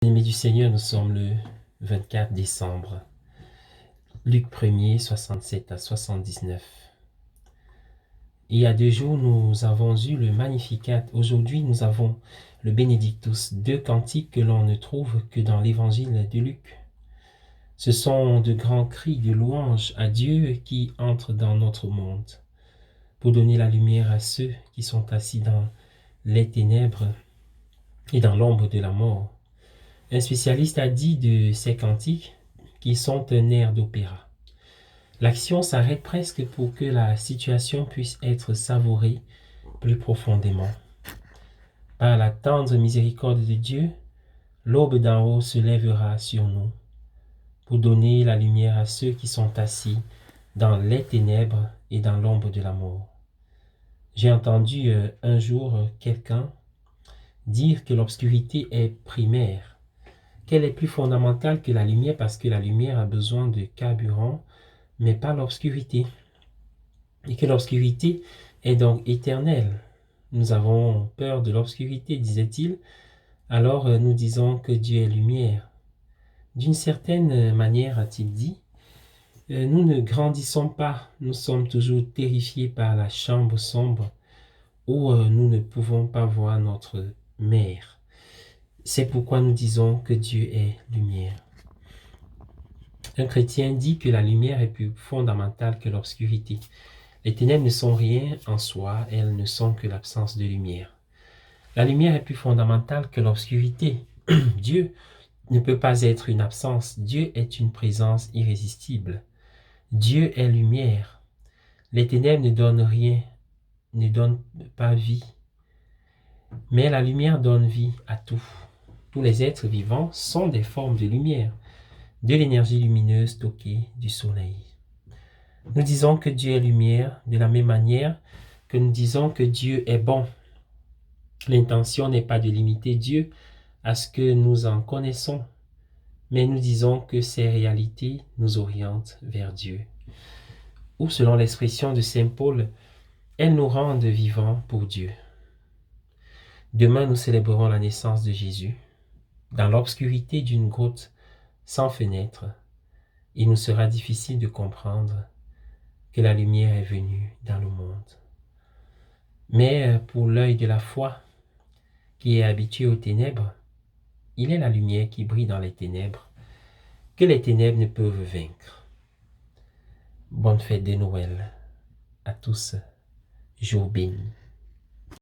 Bien-aimés du Seigneur, nous sommes le 24 décembre. Luc 1er, 67 à 79. Il y a 2 jours, nous avons eu le Magnificat. Aujourd'hui, nous avons le Benedictus, 2 cantiques que l'on ne trouve que dans l'évangile de Luc. Ce sont de grands cris de louange à Dieu qui entrent dans notre monde pour donner la lumière à ceux qui sont assis dans les ténèbres et dans l'ombre de la mort. Un spécialiste a dit de ces cantiques qu'ils sont un air d'opéra. L'action s'arrête presque pour que la situation puisse être savourée plus profondément. Par la tendre miséricorde de Dieu, l'aube d'en haut se lèvera sur nous pour donner la lumière à ceux qui sont assis dans les ténèbres et dans l'ombre de la mort. J'ai entendu un jour quelqu'un dire que l'obscurité est primaire, qu'elle est plus fondamentale que la lumière parce que la lumière a besoin de carburant, mais pas l'obscurité. Et que l'obscurité est donc éternelle. Nous avons peur de l'obscurité, disait-il. Alors nous disons que Dieu est lumière. D'une certaine manière, a-t-il dit, nous ne grandissons pas, nous sommes toujours terrifiés par la chambre sombre où nous ne pouvons pas voir notre mère. C'est pourquoi nous disons que Dieu est lumière. Un chrétien dit que la lumière est plus fondamentale que l'obscurité. Les ténèbres ne sont rien en soi, elles ne sont que l'absence de lumière. La lumière est plus fondamentale que l'obscurité. Dieu ne peut pas être une absence, Dieu est une présence irrésistible. Dieu est lumière. Les ténèbres ne donnent rien, ne donnent pas vie. Mais la lumière donne vie à tout. Tous les êtres vivants sont des formes de lumière, de l'énergie lumineuse stockée du soleil. Nous disons que Dieu est lumière de la même manière que nous disons que Dieu est bon. L'intention n'est pas de limiter Dieu à ce que nous en connaissons, mais nous disons que ces réalités nous orientent vers Dieu. Ou selon l'expression de Saint Paul, elles nous rendent vivants pour Dieu. Demain, nous célébrerons la naissance de Jésus. Dans l'obscurité d'une grotte sans fenêtre, il nous sera difficile de comprendre que la lumière est venue dans le monde. Mais pour l'œil de la foi, qui est habitué aux ténèbres, il est la lumière qui brille dans les ténèbres, que les ténèbres ne peuvent vaincre. Bonne fête de Noël à tous, jour béni.